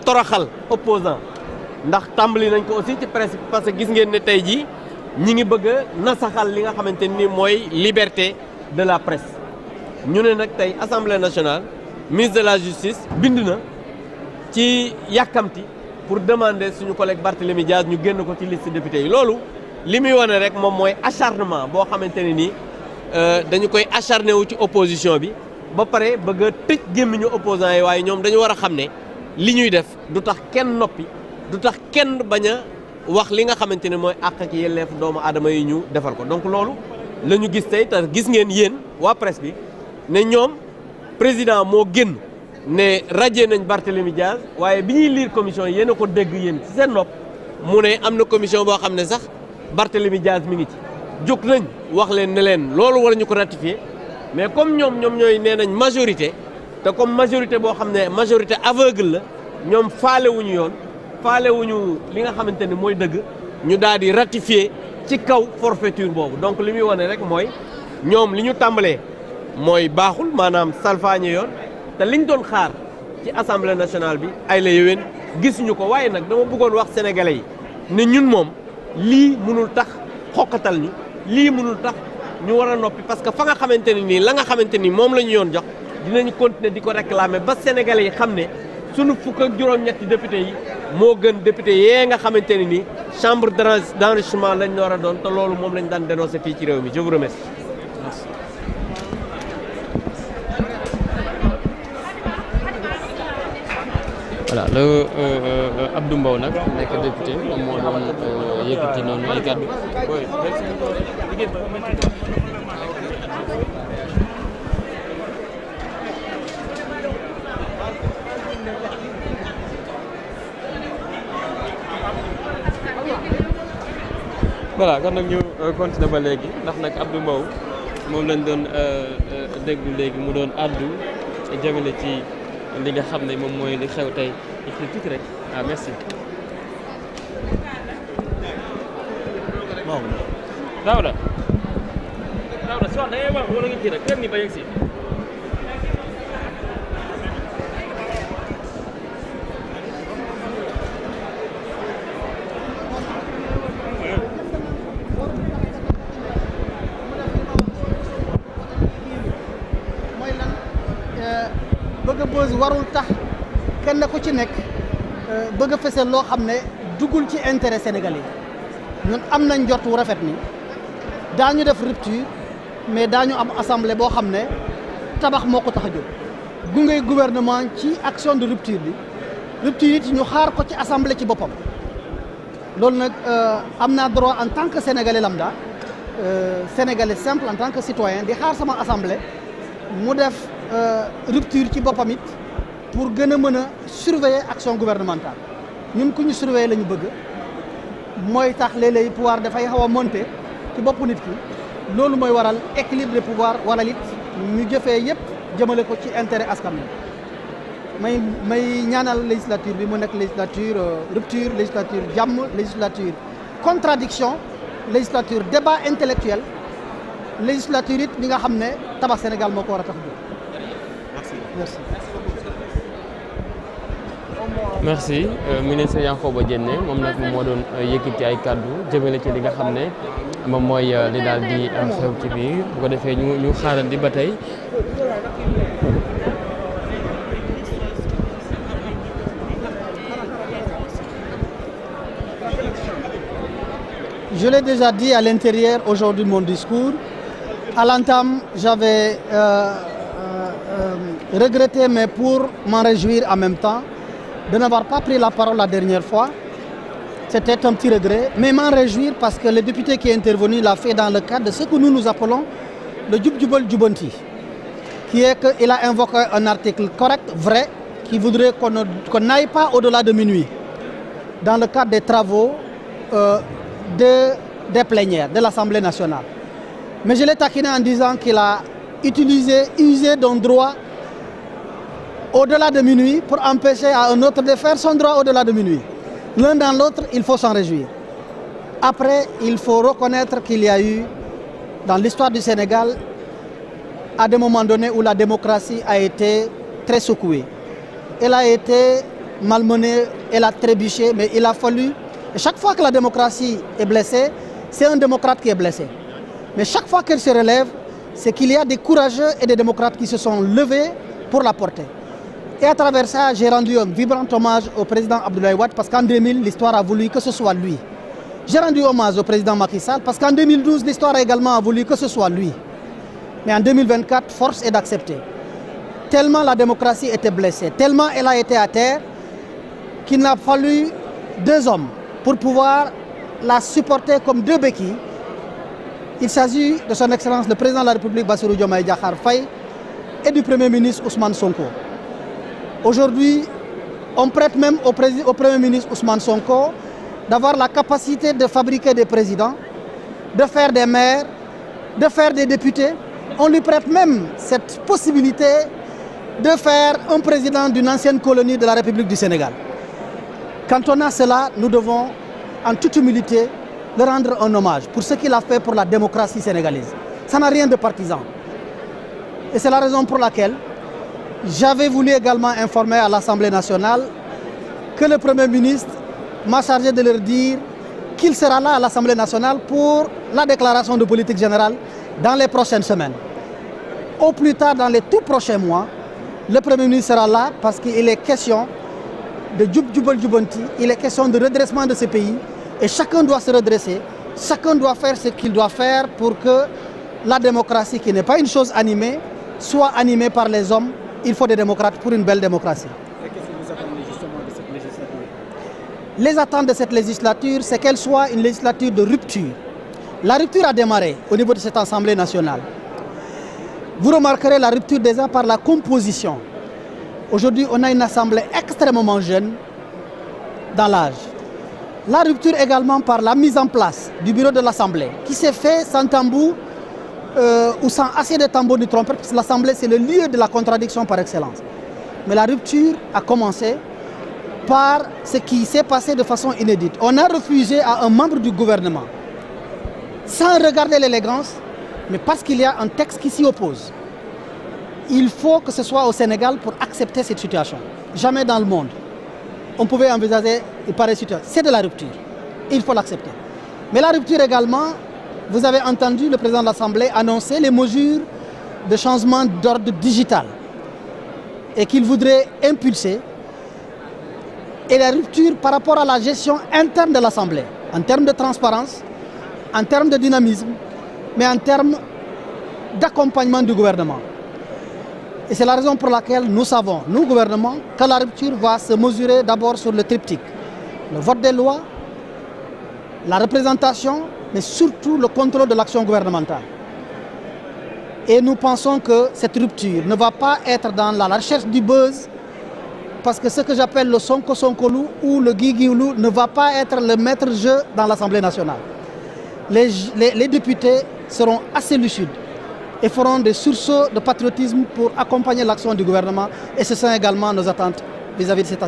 toroxal opposant ndax tàmbali nañ ko aussi ci presse parce que gis ngeen ne tey jii ñi ngi bëgg a nasaxal li nga xamante ni mooy liberté de la presse ñu ne nag tey assemblée nationale ministre de la justice bind na ci yàkkamti pour demander suñu collègue Barthélémy Diaz ñu génn ko ci liste député yi loolu li muy wane rek moom mooy acharnement boo xamante ne nii dañu koy acharné wu ci opposition bi ba pare bëgg a tëj gémmiñu opposants yi waaye ñoom dañu war a xam ne li ñuy def du tax kenn noppi du tax kenn bañ a wax li nga xamante ne mooy àq ak yelleef doomu aadama yi ñu defal ko donc loolu la ñu gis tey te gis ngeen yéen waa presse bi ne ñoom président moo génn ne radié nañ Barthélémy Diaz waaye bi ñuy lire commission yéen a ko dégg yéen ci seen nopp mu ne am na commission boo xam ne sax Barthélémy Diaz mi ngi ci jóg nañ wax leen ne leen loolu war ñu ko ratifier mais comme ñoom ñooy nee nañ majorité te comme majorité boo xam ne majorité aveugle la ñoom faalewuñu yoon faalewuñu li nga xamante ni mooy dëgg ñu daal di ratifier ci kaw forfaiture boobu donc li muy wane rek mooy ñoom li ñu tàmbalee mooy baaxul maanaam salfaañe yoon te liñ doon xaar ci assemblée nationale bi ay la yowén gisuñu ko waaye nag dama bëggoon wax sénégalais yi ne ñun moom lii mënul tax xokkatal ñu lii mënul tax ñu war a noppi parce que fa nga xamante ne nii la nga xamante ni moom la ñu yoon jox dinañu continuer di ko réclamer ba sénégalais yi xam ne sunu fukk ak juróom-ñetti député yi moo gën député yee nga xamante ne nii chambre d'enrichissement lañ war a doon te loolu moom lañ daan dénoncer fii ci réew mi je vous remercie. Voilà le Abdou Mbow nag nekk député moom moo doon yëkkati noonu ay kàddu. voilà kon nag ñu continuer ba léegi ndax nag Abdou Mbow moom lañ doon déglu léegi mu doon àddu jëmale ci li nga xam ne moom mooy li xew tey ci tuuti rek merci. waaw. Daouda si wax da ngay wax wala nga kii rek kenn ni ba yegg si. bëgg a bës warul tax kenn ku ci nekk bëgg a fësal loo xam ne duggul ci intérêt sénégalais ñun am nañ njort wu rafet ni daañu def rupture mais daañu am assemblée boo xam ne tabax moo ko tax a jóg gunge gouvernement ci action de rupture bi rupture it ñu xaar ko ci assemblée ci boppam loolu nag am naa droit en tant que sénégalais lambda sénégalais simple en tant que citoyen di xaar sama assemblée mu def rupture ci boppam it pour gën a mën a surveiller action gouvernementale ñun ku ñu surveiller la ñu bëgg mooy tax léeg-léeg pouvoir dafay xaw a monter ci bopp nit ki loolu mooy waral équilibre de pouvoir waral it ñu jëfee yëpp jëmale ko ci intérêt askan wi may ñaanal législature bi mu nekk législature rupture législature jàmm législature contradiction législature débat intellectuel législature it bi nga xam ne tabax Sénégal moo ko war a tax merci. merci ministre Yankhoba Diémé moom nag moo doon yëkkati ay kàddu jëmale ci li nga xam ne moom mooy li daal di xew ci biir bu ko defee ñu xaarandi ba tey. Je l'ai déjà dit à l'intérieur aujourd'hui de mon discours. À l'entame, j'avais regretté, mais pour m'en réjouir en même temps, de n'avoir pas pris la parole la dernière fois. C'était un petit regret, mais m'en réjouir parce que le député qui est intervenu l'a fait dans le cadre de ce que nous appelons le Djub Djubal Djubanti, qui est qu'il a invoqué un article correct, vrai, qui voudrait qu'on n'aille pas au-delà de minuit dans le cadre des travaux des plénières de l'Assemblée nationale. Mais je l'ai taquiné en disant qu'il a usé d'un droit au-delà de minuit pour empêcher à un autre de faire son droit au-delà de minuit. L'un dans l'autre, il faut s'en réjouir. Après, il faut reconnaître qu'il y a eu, dans l'histoire du Sénégal, à des moments donnés où la démocratie a été très secouée. Elle a été malmené, elle a trébuché, mais il a fallu... Et chaque fois que la démocratie est blessée, c'est un démocrate qui est blessé. Mais chaque fois qu'elle se relève, c'est qu'il y a des courageux et des démocrates qui se sont levés pour la porter. Et à travers ça, j'ai rendu un vibrant hommage au président Abdoulaye Wade parce qu'en 2000, l'histoire a voulu que ce soit lui. J'ai rendu hommage au président Macky Sall parce qu'en 2012, l'histoire a également voulu que ce soit lui. Mais en 2024, force est d'accepter. Tellement la démocratie était blessée, tellement elle a été à terre, qu'il n'a fallu 2 hommes pour pouvoir la supporter comme 2 béquilles. Il s'agit de son Excellence le président de la République Bassirou Diomaye Diakhar Faye et du Premier ministre Ousmane Sonko. Aujourd'hui, on prête même au Premier ministre Ousmane Sonko d'avoir la capacité de fabriquer des présidents, de faire des maires, de faire des députés. On lui prête même cette possibilité de faire un président d'une ancienne colonie de la République du Sénégal. Quand on a cela, nous devons, en toute humilité, le rendre un hommage pour ce qu'il a fait pour la démocratie sénégalaise. Ça n'a rien de partisan. Et c'est la raison pour laquelle j'avais voulu également informer à l'Assemblée nationale que le Premier ministre m'a chargé de leur dire qu'il sera là à l'Assemblée nationale pour la déclaration de politique générale dans les prochaines semaines. Au plus tard, dans les tout prochains mois, le Premier ministre sera là parce qu'il est question de Djoub Djoubal Djoubanti, il est question de redressement de ce pays et chacun doit se redresser, chacun doit faire ce qu'il doit faire pour que la démocratie, qui n'est pas une chose animée, soit animée par les hommes. Il faut des démocrates pour une belle démocratie. Et qu'est-ce que vous attendez justement de cette législature? Les attentes de cette législature, c'est qu'elle soit une législature de rupture. La rupture a démarré au niveau de cette Assemblée nationale. Vous remarquerez la rupture déjà par la composition. Aujourd'hui, on a une Assemblée extrêmement jeune dans l'âge. La rupture également par la mise en place du bureau de l'Assemblée, qui s'est fait sans tambour ou sans assez de tambours ni trompettes, parce que l'Assemblée, c'est le lieu de la contradiction par excellence. Mais la rupture a commencé par ce qui s'est passé de façon inédite. On a refusé à un membre du gouvernement, sans regarder l'élégance, mais parce qu'il y a un texte qui s'y oppose. Il faut que ce soit au Sénégal pour accepter cette situation. Jamais dans le monde, on pouvait envisager une pareille situation. C'est de la rupture. Il faut l'accepter. Mais la rupture également, vous avez entendu le président de l'Assemblée annoncer les mesures de changement d'ordre digital et qu'il voudrait impulser. Et la rupture par rapport à la gestion interne de l'Assemblée, en termes de transparence, en termes de dynamisme, mais en termes d'accompagnement du gouvernement. Et c'est la raison pour laquelle nous savons, nous, gouvernement, que la rupture va se mesurer d'abord sur le triptyque. Le vote des lois, la représentation, mais surtout le contrôle de l'action gouvernementale. Et nous pensons que cette rupture ne va pas être dans la recherche du buzz, parce que ce que j'appelle le Sonko Sonkolou ou le Guiguioulou ne va pas être le maître-jeu dans l'Assemblée nationale. Les députés seront assez lucides et feront des sursauts de patriotisme pour accompagner l'action du gouvernement. Et ce sont également nos attentes vis-à-vis de cette